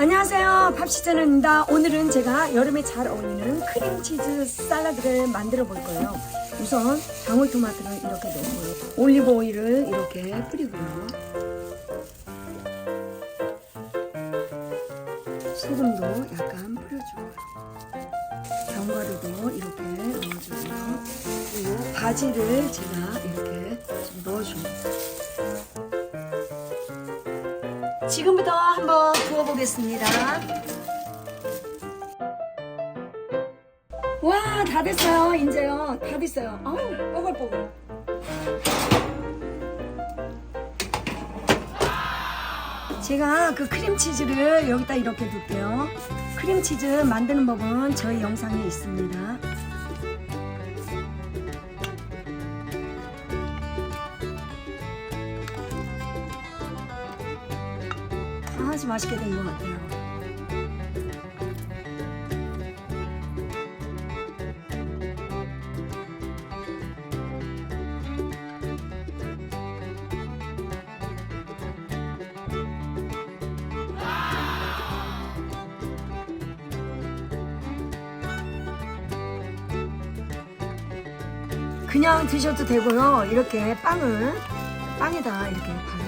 안녕하세요, 팝시즌입니다. 오늘은 제가 여름에 잘 어울리는 크림치즈 샐러드를 만들어 볼 거예요. 우선 방울토마토를 이렇게 넣고요, 올리브 오일을 이렇게 뿌리고요, 소금도 약간 뿌려주고요, 견과류도 이렇게 넣어주고요, 그리고 바지를 제가 이렇게 좀 넣어줍니다. 지금부터 한번 구워보겠습니다. 와, 다 됐어요. 이제요. 다 됐어요. 아우, 뽀글뽀글. 제가 그 크림치즈를 여기다 이렇게 둘게요. 크림치즈 만드는 법은 저희 영상에 있습니다. 아주 맛있게 된 것 같아요. 그냥 드셔도 되고요. 이렇게 빵에다 이렇게 발라.